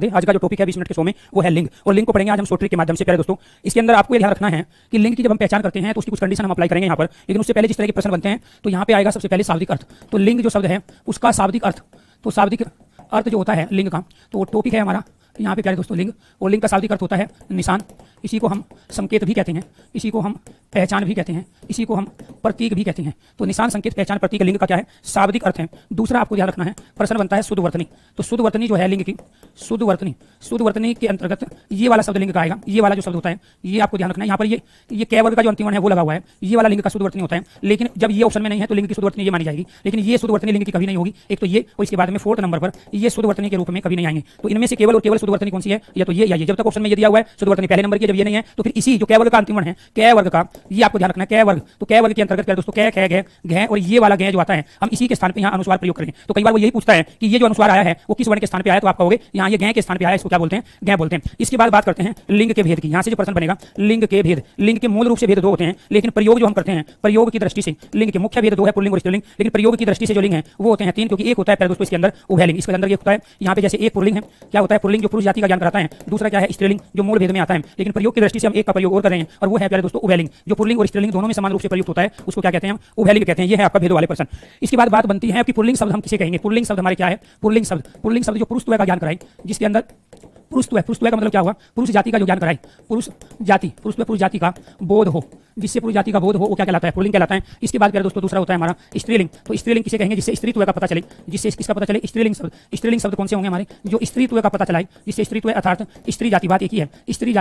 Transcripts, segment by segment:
राधे। आज का जो टॉपिक है 20 मिनट के शो में वो है लिंग, और लिंग को पढ़ेंगे आज हम शॉर्ट ट्रिक के माध्यम से। प्यारे दोस्तों, इसके अंदर आपको ये ध्यान रखना है कि लिंग की जब हम पहचान करते हैं तो उसकी कुछ कंडीशन हम अप्लाई करेंगे यहाँ पर, लेकिन उससे पहले जिस तरह के प्रश्न बनते हैं तो यहाँ पे आएगा सबसे पहले शाब्दिक अर्थ। तो लिंग जो शब्द है उसका शाब्दिक अर्थ, तो शाब्दिक अर्थ जो होता है लिंग का, तो टॉपिक है हमारा यहाँ पे प्यारे दोस्तों लिंग, और लिंग का शाब्दिक अर्थ होता है निशान। इसी को हम संकेत भी कहते हैं, इसी को हम पहचान भी कहते हैं, इसी को हम प्रतीक भी कहते हैं। तो निशान, संकेत, पहचान, प्रतीक लिंग का क्या है? शाब्दिक अर्थ है। दूसरा आपको ध्यान रखना है, प्रश्न बनता है शुद्ध वर्तनी। तो शुद्ध वर्तनी जो है लिंग की, शुद्ध वर्तनी के अंतर्गत ये वाला शब्द लिंग का आएगा। ये वाला जो शब्द होता है ये आपको ध्यान रखना है। यहाँ पर ये कै वर्ग का जो अंतिम वर्ण है वो लगा हुआ है, ये वाला लिंग का शुद्ध वर्तनी होता है। लेकिन जब ये ऑप्शन में नहीं है तो लिंग की शुद्ध वर्तनी ये मानी जाएगी, लेकिन ये शुद्ध वर्तनी लिंग की कभी नहीं होगी। एक तो ये, और इसके बाद में 4th नंबर पर ये शुद्ध वर्तनी के रूप में कभी नहीं आएंगे। तो इनमें से केवल और केवल शुद्ध वर्तनी कौन सी है? या तो ये या ये। जब तक ऑप्शन में ये दिया हुआ है शुद्ध वर्तनी पहले नंबर की, जब ये नहीं है तो फिर इसी जो कै वर्ग का अंतिम वर्ण है, कै वर्ग का, ये आपको ध्यान रखना है। कै वर्ग, तो कै वर्ग के अंतर्गत दोस्तों कै, खे, घे, घे, और ये वाला घे जो आता है हम इसी के स्थान पे यहाँ अनुस्वार प्रयोग करेंगे। तो कई बार वो यही पूछता है कि ये जो अनुस्वार आया है वो किस वर्ण के स्थान पे आया, तो आप कहोगे यहाँ ये घे के स्थान पे आया, इसको क्या बोलते हैं? घे बोलते हैं। इसके बाद बात करते हैं लिंग के भेद की। यहाँ से जो प्रश्न बनेगा लिंग के भेद, लिंग के मूल रूप से भेद दो होते हैं, लेकिन प्रयोग जो हम करते हैं प्रयोग की दृष्टि से लिंग के मुख्य भेद दो है, पुल्लिंग और स्त्रीलिंग, लेकिन प्रयोग की दृष्टि से जो लिंग है वो होते हैं 3, क्योंकि एक होता है दोस्तों इसके अंदर उभयलिंग। इसके अंदर ये होता है यहाँ पे जैसे एक पुल्लिंग है, क्या होता है? पुल्लिंग जो पुरुष जाति का ज्ञान कराता है। दूसरा क्या है? स्त्रीलिंग जो मूल भेद में आता है, लेकिन प्रयोग की दृष्टि से हम एक का प्रयोग और कर रहे हैं, और वो है प्यारे दोस्तों उभयलिंग, जो पुल्लिंग और स्त्रीलिंग दोनों में समान रूप से प्रयुक्त होता है, उसको क्या कहते हैं? उभयलिंग कहते हैं। ये है आपका भेद वाले प्रश्न। इसके बाद बात बनती है कि पुल्लिंग शब्द हम किसे कहेंगे? पुल्लिंग शब्द हमारे क्या है? पुल्लिंग शब्द जो पुरुषत्व का ज्ञान कराए, जिसके अंदर पुरुषत्व का मतलब क्या हुआ? पुरुष जाति का जो ज्ञान कराए, पुरुष जाति का बोध हो, जिससे पुरुष जाति का बोध हो वो क्या कहलाता है? पुल्लिंग कहलाता है। इसके बाद प्यारे दोस्तों दूसरा होता है हमारा स्त्रीलिंग। तो स्त्रीलिंग किसे कहेंगे? जिससे स्त्रीत्व का पता चले, जिससे किसका पता चले? स्त्रीलिंग शब्द कौन से होंगे हमारे? जो स्त्रीत्व का पता चलाए, जिससे स्त्रीत्व अर्थात स्त्री जाति, बात एक ही है, स्त्री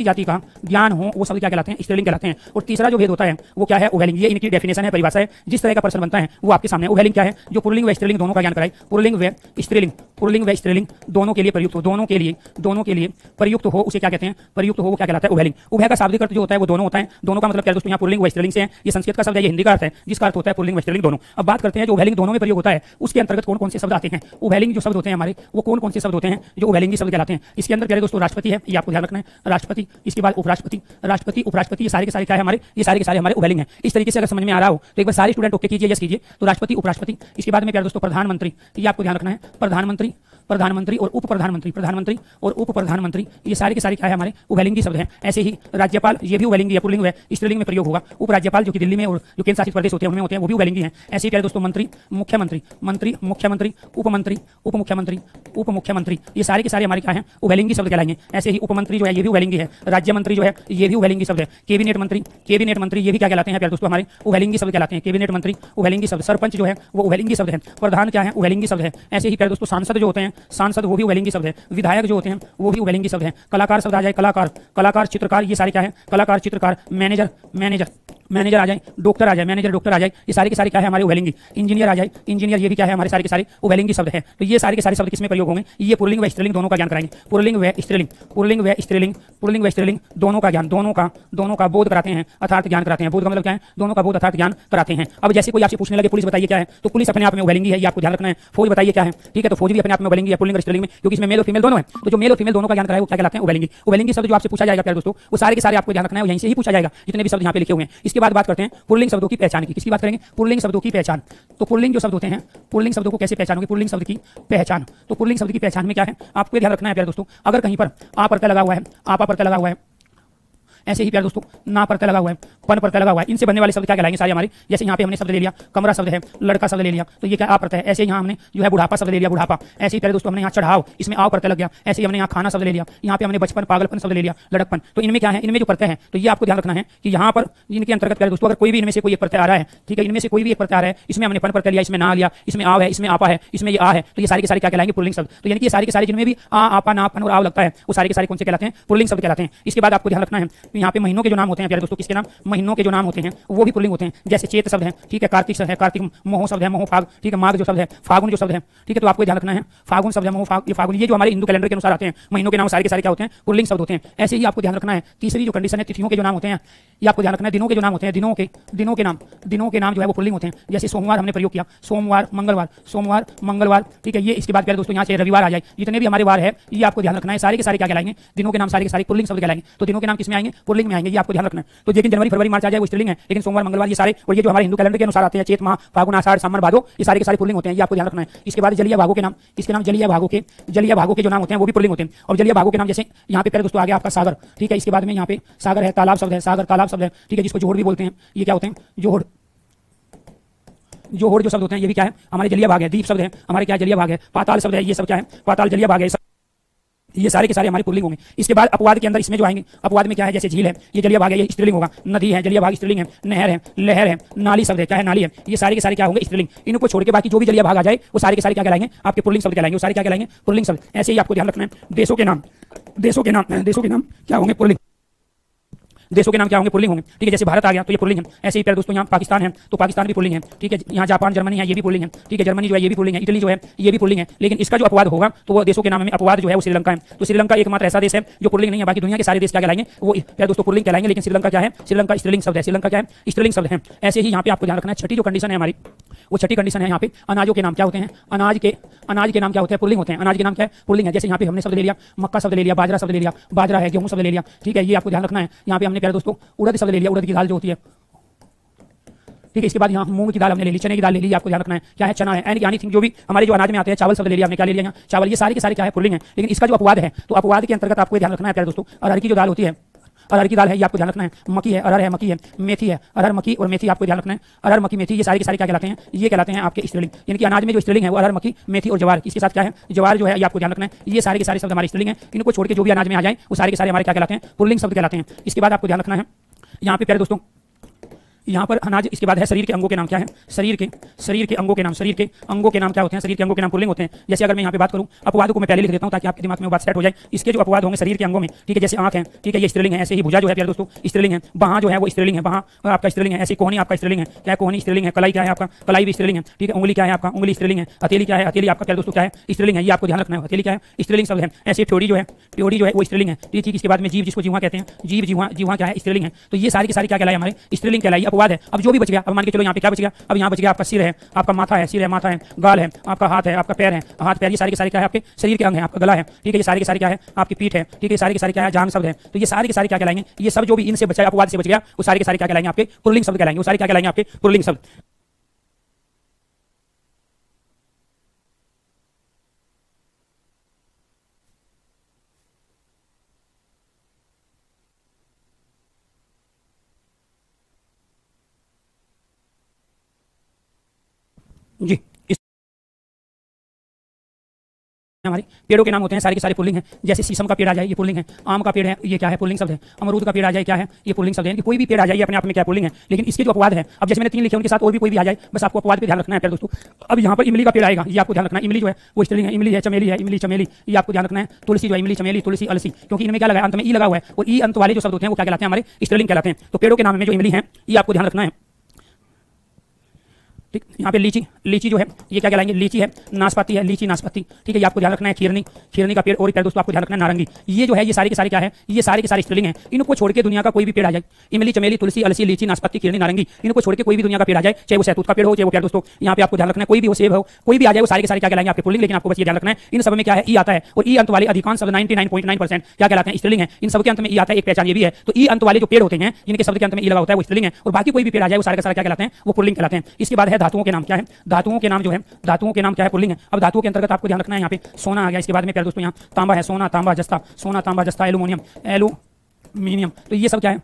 जाति का ज्ञान हो, वो शब्द क्या कहलाते हैं? स्त्रीलिंग कहलाते हैं। और तीसरा जो भेद होता है वो क्या है? उभयलिंग। ये इनकी डेफिनेशन है, परिभाषा है। जिस तरह का प्रश्न बनता है वो आपके सामने। उभयलिंग क्या है? जो पुल्लिंग व स्त्रीलिंग दोनों का ज्ञान कराए, पुल्लिंग व स्त्रीलिंग दोनों के लिए प्रयुक्त हो, दोनों के लिए प्रयुक्त हो, उसे क्या कहते हैं? प्रयुक्त हो, वो क्या कहलाता है? उभयलिंग। उभय का शाब्दिक अर्थ जो होता है वो दोनों होता है। दोनों का मतलब क्या है दोस्तों? यहाँ पुल्लिंग व स्त्रीलिंग से है। ये संस्कृत का शब्द है, ये हिंदी का अर्थ है, जिसका अर्थ होता है पुल्लिंग व स्त्रीलिंग दोनों। अब बात करते हैं जो उभयलिंग दोनों में प्रयोग होता है उसके अंतर्गत कौन कौन से शब्द आते हैं? उभयलिंग जो शब्द होते हैं हमारे वो कौन कौन से शब्द होते हैं जो उभयलिंगी शब्द कहलाते हैं? इसके अंदर प्यारे दोस्तों राष्ट्रपति है, ये आपको ध्यान रखना है, राष्ट्रपति। इसके बाद उपराष्ट्रपति, उपराष्ट्रपति, ये सारे के सारे क्या है हमारे? ये सारे के सारे हमारे उभयलिंग हैं। इस तरीके से अगर समझ में आ रहा हो तो एक बार सारे स्टूडेंट ओके कीजिए, यस कीजिए। तो राष्ट्रपति, उपराष्ट्रपति। इसके बाद में प्यारे दोस्तों प्रधानमंत्री, ये आपको ध्यान रखना है, प्रधानमंत्री और उप प्रधानमंत्री, ये सारे के सारे क्या है हमारे? उभयलिंगी शब्द हैं। ऐसे ही राज्यपाल, ये भी उभयलिंगी या पुल्लिंग है, स्त्रीलिंग में प्रयोग होगा। उपराज्यपाल जो कि दिल्ली में और जो केंद्र शासित प्रदेश होते हैं उनमें होते हैं, वो भी उभयलिंगी हैं। ऐसे ही प्यारे दोस्तों मंत्री, मुख्यमंत्री, उप मुख्यमंत्री, ये सारे के सारे हमारे क्या हैं? उभयलिंगी शब्द कहलाएंगे। ऐसे ही उपमंत्री जो है ये भी उभयलिंगी है, राज्य मंत्री जो है ये भी उभयलिंगी शब्द है, कैबिनेट मंत्री ये भी क्या कहलाते हैं प्यारे दोस्तों? हमारे उभयलिंगी शब्द कहलाते हैं। कैबिनेट मंत्री उभयलिंगी शब्द, सरपंच जो है वो उभयलिंगी शब्द है, प्रधान क्या है? उभयलिंगी शब्द है। ऐसे ही प्यारे दोस्तों सांसद जो होते हैं, सांसद वो भी उभयलिंगी शब्द है, विधायक जो होते हैं वो भी उभयलिंगी शब्द है। कलाकार शब्द आ जाए, कलाकार, चित्रकार, ये सारे क्या है? कलाकार, चित्रकार, मैनेजर आ जाए, डॉक्टर आ जाए, डॉक्टर आ जाए, ये सारे के सारे क्या है हमारे? उभयलिंगी। इंजीनियर आ जाए, इंजीनियर, ये भी क्या है हमारे? सारे के सारे उभयलिंगी शब्द है। तो ये सारे के सारे शब्द किसमें प्रयोग होंगे? ये पुल्लिंग व स्त्रीलिंग दोनों का ज्ञान कराएंगे। पुल्लिंग व स्त्रीलिंग दोनों का ज्ञान, दोनों का बोध कराते हैं, अर्थात ज्ञान कराते हैं। बोध का मतलब क्या है? दोनों का बोध अर्थात ज्ञान कराते हैं। अब जैसे कोई आपसे पूछने लगे पुलिस बताइए क्या है, तो पुलिस अपने आप में उभयलिंगी है, ये आपको ध्यान रखना है। फौज बताइए क्या है, ठीक है, तो फौज भी अपने आप में उभयलिंगी है, पुल्लिंग और स्त्रीलिंग में, क्योंकि इसमें मेल और फीमेल दोनों है। तो जो मेल और फीमेल दोनों का ज्ञान कराए वो क्या कहलाते हैं? उभयलिंगी। उभयलिंगी शब्द जो आपसे पूछा जाएगा प्यारे दोस्तों वो सारे के सारे आपको ध्यान रखना है, यहीं से ही पूछा जाएगा जितने भी शब्द यहाँ पे लिखे हुए हैं। इसके बाद बात करते हैं पुल्लिंग शब्दों की पहचान की। किसकी बात करेंगे? पुल्लिंग शब्दों की पहचान। तो पुल्लिंग जो शब्द होते हैं, पुल्लिंग शब्दों को कैसे पहचानोगे? पुल्लिंग शब्द की पहचान। तो पुल्लिंग शब्द की पहचान में क्या है आपको ध्यान रखना है प्यारे दोस्तों? अगर कहीं पर आ प्रत्यय लगा हुआ है, आपा प्रत्यय लगा हुआ है, ऐसे ही प्यारे दोस्तों ना प्रत्यय लगा हुआ है, पन प्रत्यय लगा हुआ है, इनसे बनने वाले शब्द क्या कहलाएंगे सारे हमारे? जैसे यहाँ पे हमने शब्द ले लिया कमरा शब्द है, लड़का शब्द ले लिया, तो ये क्या? आ प्रत्यय है। ऐसे यहाँ हमने जो है बुढ़ापा शब्द ले लिया, बुढ़ापा। ऐसे ही प्यारे दोस्तों हमने यहाँ चढ़ाव, इसमें आ प्रत्यय लग गया। ऐसे ही हमने यहाँ खाना शब्द ले लिया, यहाँ पे हमने बचपन, पागलपन शब्द ले लिया, लड़कपन। तो इनमें क्या है? इनमें जो प्रत्यय है, तो ये आपको ध्यान रखना है कि यहाँ पर इनके अंतर्गत प्यारे दोस्तों अगर कोई भी इनमें से कोई एक प्रत्यय आ रहा है, ठीक है, इनमें से कोई भी एक प्रत्यय आ रहा है, इसमें हमने पन प्रत्यय लिया, इसमें ना लिया, इसमें आव है, इसमें आपा है, इसमें ये आ है, तो ये सारे के सारे क्या कहलाएंगे? पुल्लिंग शब्द। तो यानी कि ये सारे के सारे जिनमें भी आ, आपा, ना, पन और आव लगता है वो सारे के सारे कौन से कहलाते हैं? पुल्लिंग शब्द कहलाते हैं। इसके बाद आपको ध्यान रखना है यहाँ पे महीनों के जो नाम होते हैं प्यारे दोस्तों, किसके नाम? महीनों के जो नाम होते हैं वो भी पुल्लिंग होते हैं। जैसे चेत शब्द है, ठीक है, कार्तिक शब्द है, कार्तिक, मोह शब्द है, मोह फाग, ठीक है, माघ जो शब्द है, फागुन जो शब्द है, ठीक है, तो आपको ध्यान रखना है फागुन शब्द है, मोह फाग, ये फागुन, ये जो हमारे हिंदू कैलेंडर के अनुसार आते हैं महीनों के नाम सारे के सारे क्या होते हैं? पुल्लिंग शब्द होते हैं। ऐसे ही आपको ध्यान रखना है तीसरी जो कंडीशन है तिथियों के जो नाम होते हैं, ये आपको ध्यान रखना है। दिनों के जो नाम होते हैं, दिनों के नाम जो है वो पुल्लिंग होते हैं। जैसे सोमवार हमने प्रयोग किया, सोमवार, मंगलवार, ठीक है, ये इसके बाद प्यारे दोस्तों यहाँ से रविवार आ जाए, जितने भी हमारे वार है ये आपको ध्यान रखना है, सारे के सारे क्या कहलाएंगे? दिनों के नाम सारे के सारे पुल्लिंग शब्द कहलाएंगे। तो दिनों के नाम किसमें आएंगे? पुल्लिंग में आएंगे, ये आपको ध्यान रखना है। तो लेकिन जनवरी फरवरी मार्च आ जाए वो स्त्रीलिंग है, लेकिन सोमवार मंगलवार ये सारे, और ये जो हमारे हिंदू कैलेंडर के अनुसार आते हैं, चेत माह, फागुन आषाढ़ सावन भादो, ये सारे के सारे पुल्लिंग होते हैं, ये आपको ध्यान रखना है। इसके बाद जलीय भागों के नाम, इसके नाम जलीय भागों के जो नाम होते हैं वो भी पुल्लिंग होते हैं। और जलीय भागों के नाम जैसे यहाँ पे पहले दोस्तों आ गया आपका सागर, ठीक है। इसके बाद में यहाँ पे सागर है, तालाब शब्द है, सागर तालाब शब्द है, ठीक है, जिसको जोहड़ भी बोलते हैं। ये क्या होते हैं? जोहड़ जो शब्द होते हैं ये भी क्या है? हमारे जलीय भाग है। दीप शब्द है हमारे क्या? जलीय भाग है। पाताल शब्द है, ये सब क्या है? पाताल जलीय भाग है। ये सारे के सारे हमारे पुल्लिंग होंगे। इसके बाद अपवाद के अंदर इसमें जो आएंगे, अपवाद में क्या है? जैसे झील है, ये जलीय भाग है, ये स्त्रीलिंग होगा। नदी है, जलीय भाग स्त्रीलिंग है। नहर है, लहर है। नाली शब्द है, क्या है? नाली है। ये सारे के सारे क्या होंगे? स्त्रीलिंग। इनको छोड़ के बाकी जो भी जलीय भाग आ जाए वो सारे के सारे क्या कहलाएंगे? आपके पुल्लिंग शब्द कहलाएंगे। वो सारे क्या कहलाएंगे? पुल्लिंग शब्द। ऐसे ही आपको ध्यान रखना है। देशों के नाम क्या होंगे? पुल्लिंग। देशों के नाम क्या होंगे? पुल्लिंग होंगे, ठीक है। जैसे भारत आ गया तो ये पुल्लिंग है। ऐसे ही प्यारे दोस्तों यहाँ पाकिस्तान है तो पाकिस्तान भी पुल्लिंग है, ठीक है। यहाँ जापान जर्मनी है, ये भी पुल्लिंग है, ठीक है। जर्मनी जो है ये भी पुल्लिंग है। इटली जो है ये भी पुल्लिंग है। लेकिन इसका जो अपवाद होगा तो वो देशों के नाम में अपवाद जो है वो श्रीलंका है। तो श्रीलंका एकमात्र ऐसा देश है जो पुल्लिंग नहीं है। बाकी दुनिया के सारे देश क्या कहलाएंगे? वो प्यारे दोस्तों पुल्लिंग कहलाएंगे। लेकिन श्रीलंका क्या है? श्रीलंका स्त्रीलिंग शब्द है। श्रीलंका क्या है? स्त्रीलिंग शब्द है। ऐसे ही यहाँ पे आपको ध्यान रखना है। छठी जो कंडीशन है हमारी, वो छठी कंडीशन है यहाँ पे अनाजों के नाम क्या होते हैं? अनाज के नाम क्या होते हैं? पुल्लिंग होते हैं। अनाज के नाम क्या है? पुल्लिंग है। जैसे यहाँ पे हमने शब्द ले लिया, मक्का शब्द ले लिया, बाजरा शब्द ले लिया, बाजरा है, गेहूं शब्द ले लिया, ठीक है। ये आपको ध्यान रखना है। यहाँ पे हमने प्यारे दोस्तों उड़द शब्द ले लिया, उड़द की दाल जो होती है, ठीक है। इसके बाद यहाँ मूंग की दाल हमने ले ली, चने की दाल ले ली। आपको ध्यान रखना है क्या है? चना है। एनीथिंग जो भी हमारे जो अनाज में आते हैं, चावल शब्द ले लिया हमने, क्या ले लिया यहाँ? चावल। ये सारे के सारे क्या है? पुल्लिंग है। लेकिन इसका जो अपवाद है तो अपवाद के अंतर्गत आपको ध्यान रखना है प्यारे दोस्तों, अरहर की जो दाल होती है, अरहर की दाल है, ये आपको ध्यान रखना है। मक्की है, अरहर है, मक्की है, मेथी है, अरहर मक्की और मेथी आपको ध्यान रखना है। अरहर मक्की मेथी ये सारे के सारे क्या कहलाते हैं? ये कहलाते हैं आपके स्त्रीलिंग। यानी कि अनाज में जो स्त्रीलिंग है वो अरहर मक्की मेथी और ज्वार। इसके साथ क्या है? ज्वार जो है ये आपको ध्यान रखना है। ये सारे के सारे शब्द हमारे स्त्रीलिंग है। इनको छोड़ के जो भी अनाज में आ जाए वो सारे के सारे हमारे क्या कहलाते हैं? पुल्लिंग शब्द कहलाते हैं। इसके बाद आपको ध्यान रखना है यहाँ पे प्यारे दोस्तों, यहाँ पर अनाज। इसके बाद है शरीर के अंगों के नाम क्या है? शरीर के अंगों के नाम क्या होते हैं? शरीर के अंगों के नाम पुल्लिंग होते हैं। जैसे अगर मैं यहाँ पे बात करूँ, अपवादों को मैं पहले लिख देता हूँ ताकि आपके दिमाग में वो बात सेट हो जाए। इसके जो अपवाद होंगे शरीर के अंगों में, ठीक है, जैसे आंख है, ठीक है, ये स्त्रीलिंग है। ऐसे ही भुजा जो है प्यारे दोस्तों स्त्रीलिंग है। बाहाँ जो है वो स्त्रीलिंग है, बाहाँ आपका स्त्रीलिंग है। ऐसी कोहनी आपका स्त्रीलिंग है, क्या? कोहनी स्त्रीलिंग है। कलाई क्या है आपका? कलाई भी स्त्रीलिंग है, ठीक है। उंगली क्या है आपका? उंगली स्त्रीलिंग है। हथेली क्या है? हथेली आपका प्यारे दोस्तों क्या है? स्त्रीलिंग है। ये आपको ध्यान रखना है। हथेली क्या है? स्त्रीलिंग शब्द है। ऐसे ठोड़ी जो है वो स्त्रीलिंग है, ठीक है। इसके बाद में जीभ, जिसको जीवा कहते हैं, जीवा क्या है? स्त्रीलिंग है। तो ये सारी की सारी क्या कहलाए? हमारे स्त्रीलिंग कहलाई। अपवाद है। अब जो भी बच गया, अब मान के चलो यहाँ पे क्या बच गया? अब यहाँ बच गया आपका सिर है, आपका माथा है, सिर है, माथा है, गाल है, आपका हाथ है, आपका पैर है, हाथ पैर, ये सारे के सारे क्या है? आपके शरीर के अंग है। आपका गला है, ठीक है। ये सारे के सारे क्या है? आपकी पीठ है, ठीक है। ये सारे के सारे क्या है? जांघ शब्द है। तो ये सारे के सारे क्या कहलाएंगे? ये सब जो भी इनसे बचा, अपवाद से बच गया, वो सारे के सारे क्या कहलाएंगे? आपके पुल्लिंग शब्द कहलाएंगे। वो सारे क्या कहलाएंगे? आपके पुल्लिंग शब्द। जी, हमारे पेड़ों के नाम होते हैं, सारे के सारे पुल्लिंग हैं। जैसे शीशम का पेड़ आ जाए, ये पुल्लिंग है। आम का पेड़ है, ये क्या है? पुल्लिंग शब्द है। अमरूद का पेड़ आ जाए, क्या है? ये पुल्लिंग शब्द है। कोई भी पेड़ आ जाए अपने आप में क्या? पुल्लिंग है। लेकिन इसके जो अपवाद है, अब जैसे मैंने 3 लिखे उनके साथ और भी कोई भी आ जाए, बस आपको अपवाद पे ध्यान रखना है प्यारे दोस्तों। अब यहाँ पर इमली का पेड़ आएगा, ये आपको ध्यान रखना है। इमली जो है वो स्त्रीलिंग है। इमली है, चमेली है, इमली चमेली, ये आपको ध्यान रखना है। तुलसी जो है, इमली चमेली, तुलसी अलसी, क्योंकि इनमें क्या लगा है? अंत में ई लगा हुआ है। और ई अंत वाले जो शब्द होते हैं वो क्या कहलाते हैं? हमारे स्त्रीलिंग कहलाते हैं। तो पेड़ों के नाम में जो इमली है ये आपको ध्यान रखना है, ठीक। यहाँ पे लीची जो है ये क्या कहलाएंगे? लीची है। नाशपाती है, लीची नाशपाती, ठीक है। ये आपको ध्यान रखना है। खीरनी का पेड़। और प्यारे दोस्तों आपको ध्यान रखना है नारंगी। ये जो है ये सारे के सारे क्या है? ये सारे के सारे स्त्रीलिंग है। इनको छोड़ के दुनिया का कोई भी पेड़ आ जाए, इमली चमेली तुलसी अलसी लीची नाशपाती खीरनी नारंगी, इनको छोड़ के कोई भी दुनिया का पेड़ आ जाए, चाहे वो सहतूत का पेड़ हो, चाहे वो प्यारे दोस्तों यहाँ पे आपको ध्यान रखना है कोई भी वो सेब हो, कोई भी आ जाए, वो सारे के सारे क्या कहलाएंगे? आपके पुल्लिंग। लेकिन आपको बस ये ध्यान रखना है इन सब में क्या है? ई आता है। और ई अंत वाले अधिकांश शब्द 99.9% क्या कहलाते हैं? स्त्रीलिंग है। इन सब के अंत में ई आता है। एक पहचान ये भी है। तो ई अंत वाले जो पेड़ होते हैं जिनके शब्द के अंत में ई लगा होता है वो स्त्रीलिंग है। और बाकी कोई भी पेड़ आ जाए वो सारे का सारा क्या कहलाते हैं? वो पुल्लिंग कहलाते हैं। इसके बाद है धातुओं के नाम। क्या है? धातुओं के नाम जो है, धातुओं के नाम क्या है? पुल्लिंग है। अब धातुओं के अंतर्गत आपको ध्यान रखना है यहाँ पे सोना आ गया। इसके बाद में प्यारे दोस्तों यहाँ तांबा है, सोना तांबा जस्ता एल्यूमिनियम, तो ये सब क्या है?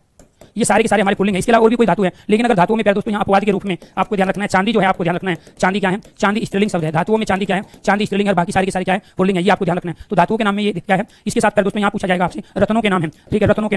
ये सारे के सारे हमारे पुल्लिंग है। इसके अलावा और भी कोई धातु है, लेकिन अगर धातुओं में प्यारे दोस्तों यहाँ अपवाद के रूप में आपको ध्यान रखना है चांदी जो है, आपको ध्यान रखना है चांदी क्या है? चांदी स्त्रीलिंग शब्द है। धातुओं में चांदी क्या है? चांदी स्त्रीलिंग है। बाकी सारे के सारे क्या है? पुल्लिंग है। ये आपको ध्यान रखना है। तो धातुओं के नाम में ये क्या है? इसके साथ प्यारे दोस्तों यहाँ पूछा जाएगा आपसे रत्नों के नाम है, ठीक है। रत्नों के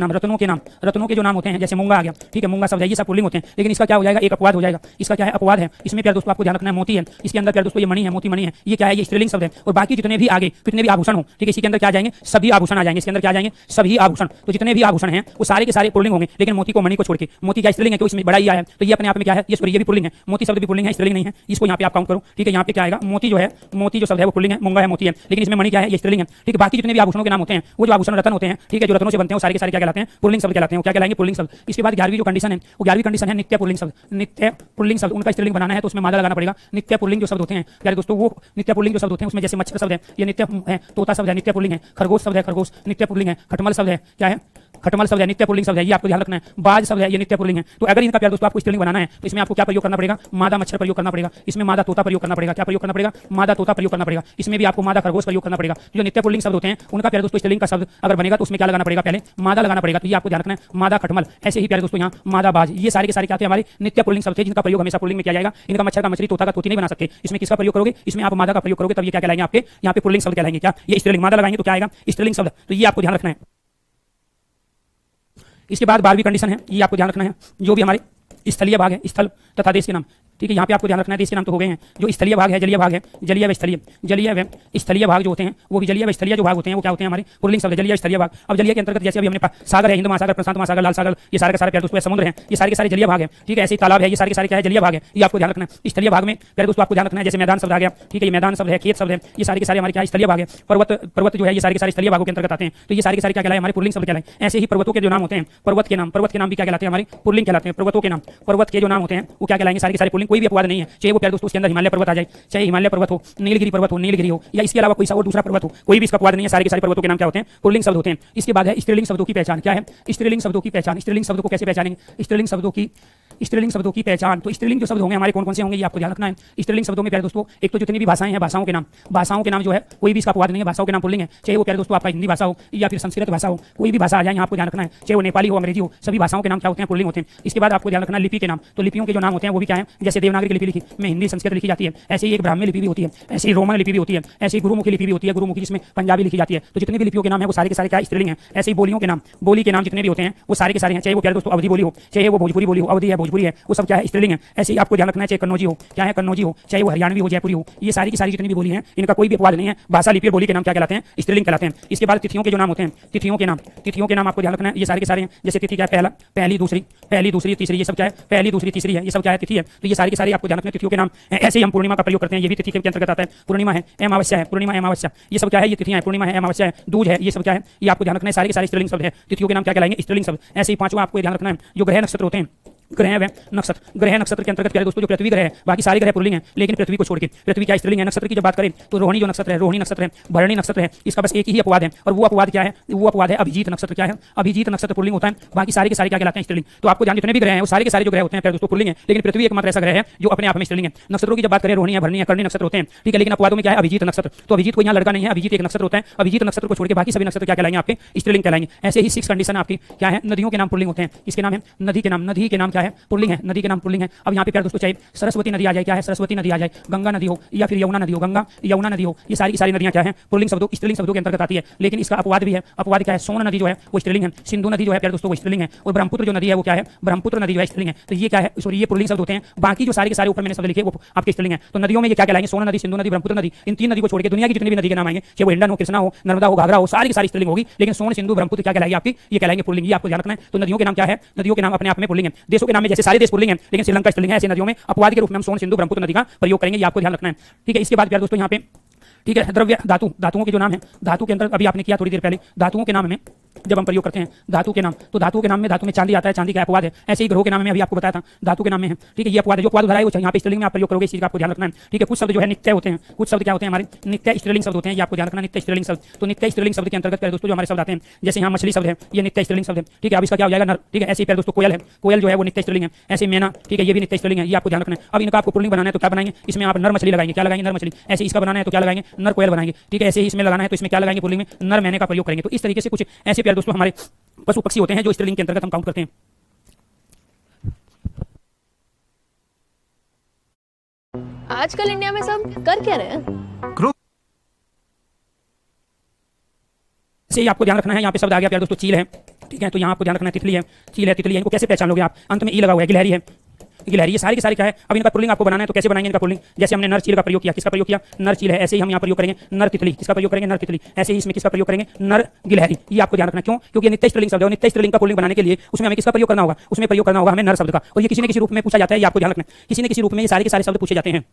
जो नाम होते हैं, जैसे मूंगा आ गया, ठीक है, मूंगा शब्द है, ये सब पुल्लिंग होते हैं। लेकिन इसका क्या हो जाएगा? एक अपवाद हो जाएगा। इसका क्या है? अपवाद है। इसमें प्यारे दोस्तों आपको ध्यान रखना है मोती है। इसके अंदर प्यारे दोस्तों ये मणि है, मोती मणि है। ये क्या है? ये स्त्रीलिंग शब्द है। और बाकी जितने भी आगे कितने भी आभूषण हो, ठीक है, इसके अंदर क्या आ जाएंगे? सभी आभूषण आ जाएंगे। इसके अंदर क्या आ जाएंगे? सभी आभूषण। तो जितने भी आभूषण हैं वो सारे के सारे पुल्लिंग होंगे। लेकिन मोती को मणि को छोड़ के, मोती क्या स्त्रीलिंग है? तो इसमें बड़ा ही आया है, तो ये अपने आप में क्या है? ये सॉरी ये भी पुल्लिंग है। मोती शब्द भी पुल्लिंग है, स्त्रीलिंग नहीं है। इसको यहाँ पे आप काउंट करो, ठीक है। यहाँ पे क्या आएगा? मोती जो है, मोती जो शब्द है वो पुल्लिंग है, मूंगा है, मोती है। लेकिन इसमें मणि क्या है? ये स्त्रीलिंग है, ठीक है। बाकी जितने भी आभूषणों के नाम होते हैं, वो जो आभूषण रत्न होते हैं, ठीक है, जो रत्नों से बनते हैं, वो सारे के सारे क्या कहलाते हैं? पुल्लिंग शब्द कहलाते हैं। वो क्या कहलाएंगे? पुल्लिंग शब्द। इसके बाद 11वीं जो कंडीशन है, वो 11वीं कंडीशन है नित्य पुल्लिंग शब्द। नित्य पुल्लिंग शब्द उनका स्त्रीलिंग बनाना है तो उसमें मादा लगाना पड़ेगा। नित्य पुल्लिंग जो शब्द होते हैं प्यारे दोस्तों, वो नित्य पुल्लिंग जो शब्द होते हैं उसमें जैसे मच्छर शब्द है, ये नित्य है। तोता शब्द है, नित्य पुल्लिंग है। खरगोश शब्द है, खरगोश नित्य पुल्लिंग है। खटमल शब्द है, क्या है? खटमल शब्द है, नित्य पुल्लिंग शब्द है, ये आपको ध्यान रखना है। बाज शब्द है, ये नित्य पुल्लिंग है। तो अगर इनका प्यार दोस्तों आपको स्त्रीलिंग बनाना है तो इसमें आपको क्या प्रयोग करना पड़ेगा? मादा मच्छर प्रयोग करना पड़ेगा। इसमें मादा तोता प्रयोग करना पड़ेगा। क्या प्रयोग करना पड़ेगा? मादा तोता प्रयोग करना पड़ेगा। इसमें भी आपको मादा खरगोश प्रयोग करना पड़ेगा। जो नित्य पुल्लिंग शब्द होते हैं उनका प्यार दोस्तों स्त्रीलिंग का शब्द अगर बनेगा तो उसमें क्या लगाना पड़ेगा? पहले मादा लगाना पड़ेगा। तो ये आपको ध्यान रखना है, मादा खटमल। ऐसे ही प्यारे दोस्तों यहाँ मादा बाज, ये सारे के सारे क्या थे? हमारे नित्य पुल्लिंग शब्द थे जिनका प्रयोग हमेशा पुल्लिंग में किया जाएगा। इनका मच्छर का मछली, तोता का तोती नहीं बना सकते। इसमें किसका प्रयोग करोगे? इसमें आप मादा का प्रयोग करोगे, तब ये क्या कहलाएंगे? आपके यहाँ पे पुल्लिंग शब्द कहलाएंगे। क्या ये स्त्रीलिंग? मादा लगाएंगे तो क्या आएगा? स्त्रीलिंग शब्द। तो ये आपको ध्यान रखना है। इसके बाद 12वीं कंडीशन है, ये आपको ध्यान रखना है, जो भी हमारे स्थलीय भाग है, स्थल तथा देश के नाम। ठीक है, यहाँ पे आपको ध्यान रखना है, देश के नाम तो हो गए हैं। जो स्थलीय भाग है, जलीय भाग है, जलीय व स्थलीय, जलीय व स्थलीय भाग जो होते हैं वो भी जलीय व स्थलीय जो भाग होते हैं वो क्या होते हैं? हमारे पुल्लिंग शब्द है, जलीय स्थलीय भाग। अब जलीय के अंतर्गत जैसे अभी हमने सागर है, हिंद महासागर, प्रशांत महासागर, लाल सागर, ये सारे के सारे प्यारे दोस्तों समुद्र हैं, ये सारे के सारे जलीय भाग है। ठीक है, ऐसे ही तालाब है, ये सारे के सारे क्या है? जलीय भाग है। ये आपको ध्यान रखना है। स्थलीय भाग में प्यारे दोस्तों आपको ध्यान रखना है, जैसे मैदान शब्द आ गया। ठीक है, ये मैदान शब्द है, खेत शब्द है, ये सारे के सारे हमारे क्या? स्थलीय भाग है। पर्वत जो है, ये सारे के सारे स्थलीय भागों के अंतर्गत आते हैं। तो ये सारे के सारे क्या कहलाए? हमारे पुल्लिंग शब्द कहलाए। ऐसे ही पर्वतों के जो नाम होते हैं, पर्वत के नाम भी क्या कहलाते हैं? हमारे पुल्लिंग कहलाते हैं। पर्वतों के नाम, पर्वत के जो नाम होते हैं वो क्या कहलाएंगे? सारे के सारे पुल्लिंग। कोई भी अपवाद नहीं है, चाहे वो प्यारे दोस्तों उसके अंदर हिमालय पर्वत आ जाए, चाहे हिमालय पर्वत हो, नीलगिरी पर्वत हो, नीलगिरी हो, या इसके अलावा कोई सा और दूसरा पर्वत हो, कोई भी इसका अपवाद नहीं है। सारे के सारे पर्वतों के नाम क्या होते हैं? पुल्लिंग शब्द होते हैं। इसके बाद है स्त्रीलिंग शब्दों की पहचान। क्या है? स्त्रीलिंग शब्दों की पहचान। स्त्रीलिंग शब्दों को कैसे पहचानेंगे? स्त्रीलिंग शब्दों की पहचान। तो स्त्रीलिंग जो शब्द होंगे हमारे कौन कौन से होंगे ये आपको ध्यान रखना है। स्त्रीलिंग शब्दों में प्यारे दोस्तों एक तो जितनी भी भाषाएं हैं, भाषाओं के नाम जो है कोई भी इसका अपवाद नहीं है, भाषाओं के नाम पुल्लिंग है। चाहे वो प्यारे दोस्तों आपका हिंदी भाषा हो या फिर संस्कृत भाषा हो, कोई भी भाषा आ जाए यहाँ आपको ध्यान रखना है। चाहे वो नेपाली हो, अंग्रेजी हो, सभी भाषाओं के नाम क्या होते हैं? पुल्लिंग होते हैं। इसके बाद आपको ध्यान रखना लिपि के नाम। तो लिपियों के जो नाम होते हैं वो भी क्या है? जैसे देवनागरी लिपि लिखी में हिंदी संस्कृत लिखी जाती है, ऐसे ही एक ब्राह्मी लिपि भी होती है, ऐसे ही रोमन लिपि भी होती है, ऐसे ही गुरुमुखी लिपि भी होती है, गुरुमुखी जिसमें पंजाबी लिखी जाती है। तो जितने भी लिपियों के नाम है वो सारे के सारे क्या? स्त्रीलिंग है। ऐसे ही बोलियों के नाम, बोली के नाम जितने भी होते हैं वो सारे के सारे हैं। चाहे वो प्यारे दोस्तों अवधी बोली हो, चाहे वो भोजपुरी बोली हो, अवधी है, भोजपुरी है, वो सब क्या है? स्त्रीलिंग है। ऐसे ही आपको ध्यान रखना है, चाहे कन्नौजी हो, क्या है? कन्नौजी हो, चाहे वो हरियाणवी हो, जयपुरी हो, ये सारी की सारी जितनी भी बोली हैं इनका कोई भी अपवाद नहीं है। भाषा, लिपि और बोली के नाम क्या कहलाते हैं? स्त्रीलिंग कहलाते हैं। इसके बाद तिथियों के जो नाम होते हैं, तिथियों के नाम आपको ध्यान रखना है, ये सारे के सारे हैं। जैसे तिथि क्या है? पहली दूसरी तीसरी, ये सब क्या है? पहली दूसरी तीसरी है, ये सब क्या है? तिथि है। तो ये सारी की सारी आपको ध्यान रखना है तिथियों के नाम। ऐसे ही हम पूर्णिमा का प्रयोग करते हैं, ये भी तिथि के अंतर्गत आता है। पूर्णिमा है, अमावस्या है, पूर्णिमा अमावस्या, ये सब क्या है? ये तिथियां है। पूर्णिमा है, अमावस्या है, दूज है, ये सब क्या है? ये आपको ध्यान रखना है। सारे के सारे स्त्रीलिंग शब्द है। तिथियों के नाम क्या कहलाएंगे? स्त्रीलिंग शब्द। ऐसे ही पांचवा आपको ध्यान रखना है, जो ग्रह नक्षत्र होते हैं, ग्रह व नक्षत्र, ग्रह नक्षत्र के अंतर्गत प्यारे दोस्तों जो पृथ्वी ग्रह है, बाकी सारे ग्रह पुल्लिंग हैं, लेकिन पृथ्वी को छोड़ के पृथ्वी क्या स्त्रीलिंग है। नक्षत्र की जब बात करें तो रोहिणी जो नक्षत्र है, रोहिणी नक्षत्र है, भरणी नक्षत्र है, इसका बस एक ही अपवाद है, और वो अपवाद क्या है? वो अपवाद है अभिजीत नक्षत्र। क्या है? अभिजीत नक्षत्र पुल्लिंग होता है, बाकी सारे के सारे क्या कहलाते हैं? स्त्रीलिंग। तो आपको ध्यान, जितने भी ग्रह हैं वो सारे के सारे जो ग्रह होते हैं प्यारे दोस्तों पुल्लिंग है, लेकिन पृथ्वी एकमात्र ऐसा ग्रह है जो अपने आप में स्त्रीलिंग है। नक्षत्रों की जब बात करें, रोहिणी है, भरणी है, कर्णी नक्षत्र होते हैं, ठीक है, लेकिन अपवादों में क्या है? अभिजीत नक्षत्र। तो अभिजीत को यहाँ लड़का नहीं है, अभिजीत एक नक्षत्र होता है। अभिजीत नक्षत्र को छोड़ के बाकी सभी नक्षत्र क्या कहलाएंगे? आपके स्त्रीलिंग कहलाएंगे। ऐसे ही 6 कंडीशन आपकी क्या है? नदियों के नाम पुल्लिंग होते हैं। इसके नाम है नदी के नाम, नदी के नाम क्या है? पुल्लिंग है, नदी के नाम पुल्लिंग है। अब यहाँ पे प्यारे दोस्तों चाहे सरस्वती नदी आ जाए, क्या है? सरस्वती नदी आ जाए, गंगा नदी हो या फिर यमुना नदी हो, गंगा यमुना नदी हो, ये सारी की सारी नदियां क्या है? पुल्लिंग शब्दों, स्त्रीलिंग शब्दों के अंतर्गत आती है। लेकिन इसका अपवाद भी है। अपवाद क्या है? सोन नदी जो है वो स्त्रीलिंग है, सिंधु नदी जो है प्यारे दोस्तों वो स्त्रीलिंग है, और ब्रह्मपुत्र जो नदी है वो क्या है? ब्रह्मपुत्र नदी जो है स्त्रीलिंग है। तो ये क्या है? सॉरी, ये पुल्लिंग शब्द होते हैं। बाकी जो सारे के सारे ऊपर मैंने शब्द लिखे वो आपके स्त्रीलिंग है। तो नदियों में ये क्या कहलाएंगे? सोन नदी, सिंधु नदी, ब्रह्मपुत्र नदी। इन 3 नदी को छोड़ के दुनिया की जितनी भी नदी के नाम आएंगे, चाहे वो हिंडन हो, कृष्णा हो, नर्मदा हो, घाघरा हो, सारी की सारी स्त्रीलिंग होगी, लेकिन सोन, सिंधु, ब्रह्मपुत्र क्या कहलाएगी? आपकी ये कहलाएंगे पुल्लिंग। ये आपको ध्यान रखना है। तो नदियों के नाम क्या है? नदियों के नाम अपने आप में पुल्लिंग है। देशों के नाम में जैसे सारे देश पुल्लिंग है, लेकिन श्रीलंका स्त्रीलिंग है, ऐसे नदियों में अपवाद के रूप में हम सोन, सिंधु, ब्रह्मपुत्र नदी का प्रयोग करेंगे। ये आपको ध्यान रखना है, ठीक है। इसके बाद प्यारे दोस्तों यहाँ पे, ठीक है, द्रव्य, धातुओं के जो नाम है, धातु के अंदर अभी आपने किया थोड़ी देर पहले, धातुओं के नाम में जब हम प्रयोग करते हैं धातु के नाम, तो धातु के नाम में, धातु में चांदी आता है, चांदी का अपवाद है। ऐसे ही ग्रहों के नाम में अभी आपको बताया था, धातु के नाम में है, ठीक है। ये अपवाद है, जो अपवाद उधर है वो यहाँ पे स्त्रीलिंग में आप प्रयोग करोगे, इस चीज का आपको ध्यान रखना है, ठीक है। कुछ शब्द जो है नित्य होते हैं, कुछ शब्द क्या होते हैं? हमारे नित्य स्त्रीलिंग शब्द होते हैं, ये आपको ध्यान रखना, नित्य स्त्रीलिंग शब्द। तो नित्य स्त्रीलिंग शब्द के अंतर्गत प्यारे दोस्तों जो हमारे शब्द आते हैं, जैसे यहाँ मछली शब्द है, ये नित्य स्त्रीलिंग शब्द है, ठीक है। अब इसका क्या हो जाएगा? नर, ठीक है। ऐसे ही प्यारे दोस्तों कोयल है, कोयल जो है वो नित्य स्त्रीलिंग है। ऐसे मेना, ठीक है, ये भी नित्य स्त्रीलिंग है, ये आपको ध्यान रखना है। अब इनका आपको पुल्लिंग बनाना है तो क्या बनाएंगे? इसमें आप नर मछली लगाएंगे, क्या लगाएंगे? नर मछली। ऐसे इसका बनाना है तो क्या लगाएंगे? नर कोयल बनाएंगे, ठीक है। ऐसे ही इसमें लगाना है तो इसमें क्या लगाएंगे? पुल्लिंग में नर मैने का प्रयोग करेंगे। तो इस तरीके से कुछ ऐसे प्यारे दोस्तों हमारे पशु पक्षी होते हैं जो स्त्रीलिंग के अंतर्गत हम काउंट करते हैं। आजकल इंडिया में सब कर क्या रहे हैं? से आपको ध्यान रखना है, यहाँ पे शब्द आ गया प्यारे दोस्तों चील है, ठीक है। तो यहाँ आपको ध्यान रखना है तितली है, चील है, तितली है, इनको कैसे पहचान लोगे आप? अंत में ई लगा हुआ है, गिलहरी है, गिलहरी, ये सारी की सारी क्या है? अब इनका पुल्लिंग आपको बनाना है तो कैसे बनाएंगे इनका पुल्लिंग? जैसे हमने नर चील का प्रयोग किया, किसका प्रयोग किया? नर चील है। ऐसे ही हम यहाँ प्रयोग करेंगे नर तितली, किसका प्रयोग करेंगे? नर तितली। ऐसे ही इसमें किसका प्रयोग करेंगे? नर गिलहरी। ये आपको ध्यान रखना, क्यों? क्योंकि नित्य स्त्रीलिंग शब्द है, नित्य स्त्रीलिंग का पुल्लिंग बनाने के लिए उसमें हमें किसका प्रयोग करना होगा? उसमें प्रयोग करना होगा हमें नर शब्द का, और ये किसी न किसी रूप में पूछा जाता है, ये आपको ध्यान रखना है। किसी न किसी रूप में ये सारे के सारे शब्द पूछे जाते हैं।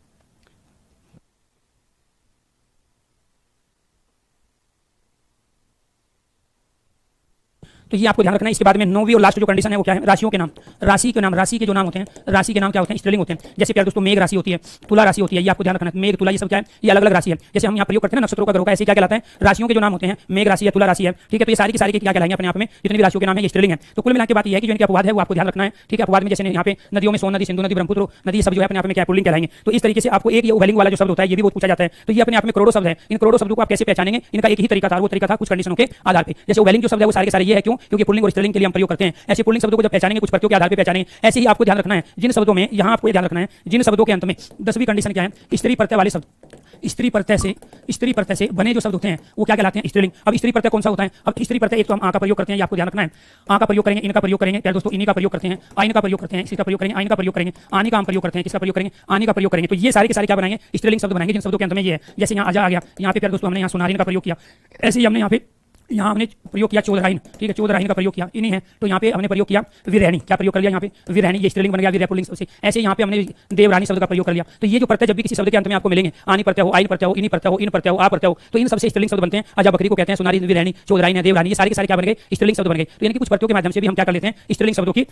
तो ये आपको ध्यान रखना है। इसके बाद में 9वीं और लास्ट जो कंडीशन है वो क्या है, राशियों के नाम। राशि के जो नाम होते हैं, राशि के नाम क्या होते हैं, स्त्रीलिंग होते हैं। जैसे प्यारे दोस्तों मेघ राशि होती है, तुला राशि होती है, ये आपको ध्यान रखना है। मेघ, तुला, ये सब क्या है, ये अलग अलग राशि है। जैसे हम यहाँ प्रयोग करते हैं नक्षत्रों का, ग्रहों का, ऐसे क्या कहलाता है, राशियों के जो नाम होते हैं, मेघ राशि है, तुला राशि है, ठीक है। तो ये सारी की सारी क्या कहलाएंगे अपने आप में, जितनी भी राशियों के नाम है ये स्त्रीलिंग है। तो कुल मिला के बात ये है कि जो इनके अपवाद है वो आपको ध्यान रखना है, ठीक है। अपवाद में जैसे यहाँ पे नदियों में सोन नदी, सिंधु नदी, ब्रह्मपुत्र नदी, ये सब जो है अपने आप में क्या पुल्लिंग कहलाएंगे। तो इस तरीके से आपको एक ये उभयलिंग वाला जो शब्द होता है ये भी बहुत पूछा जाता है। तो ये अपने आप में करोड़ों शब्द है। इन करोड़ों शब्दों को आप कैसे पहचानेंगे, इनका एक ही तरीका था, वो तरीका था कुछ कंडीशनों के आधार पर। जैसे उभयलिंग जो शब्द है वो सारे के सारे ये है, क्यों, क्योंकि पुल्लिंग और स्त्रीलिंग के लिए हम प्रयोग करते हैं। ऐसे पुल्लिंग शब्दों को जब पहचानेंगे कुछ प्रत्ययों के आधार पर पहचानेंगे। ऐसे ही आपको ध्यान रखना है जिन शब्दों में, यहाँ आपको ध्यान रखना है जिन शब्दों के अंत में 10वीं कंडीशन क्या है, स्त्री प्रत्यय वाले शब्द, स्त्री प्रत्यय से बने जो शब्द होते हैं वो क्या कहलाते हैं, स्त्रीलिंग। अब स्त्री प्रत्यय कौन सा होता है, अब स्त्री प्रत्यय एक तो हम आ का प्रयोग करते हैं, ये आपको ध्यान रखना है। आ का प्रयोग करेंगे, इनका प्रयोग करेंगे, प्यारे दोस्तों इन्हीं का प्रयोग करते हैं, आइन का प्रयोग करते हैं, इसका प्रयोग करेंगे, आइन का प्रयोग करेंगे, आने का हम प्रयोग करते हैं, किसका प्रयोग करेंगे, आने का प्रयोग करेंगे। तो ये सारे के सारे क्या बनाएंगे, स्त्रीलिंग शब्द बनाएंगे जिन शब्दों के अंत में ये है। जैसे यहाँ आ गया, यहाँ पे प्यारे दोस्तों हमने यहाँ सुनारिन का प्रयोग किया, ऐसे ही हमने यहाँ हमने प्रयोग किया चौधराइन, ठीक है, चौधराइन का प्रयोग किया, इन्हीं है। तो यहाँ पे हमने प्रयोग किया विरहणी, क्या प्रयोग कर लिया यहाँ पे, विरहणी, ये स्त्रीलिंग बन गया, विरह पुल्लिंग शब्द से। ऐसे यहाँ पे हमने देवरानी शब्द का प्रयोग कर लिया। तो ये जो प्रत्यय जब भी किसी शब्द के अंत में आपको मिलेंगे, आनी प्रत्यय हो, आइन प्रत्यय हो, इन्हीं प्रत्यय हो, इन प्रत्यय हो, आ प्रत्यय हो, तो इन सबसे स्त्रीलिंग शब्द बनते हैं। आजा बकरी को कहते हैं, सुनारी, विरहणी, चौधराइन, देवरानी, ये सारे के सारे क्या बन गए, स्त्रीलिंग शब्द बन गए। तो इनकी कुछ प्रत्ययों के माध्यम से भी हम क्या कर लेते हैं, स्त्रीलिंग शब्दों की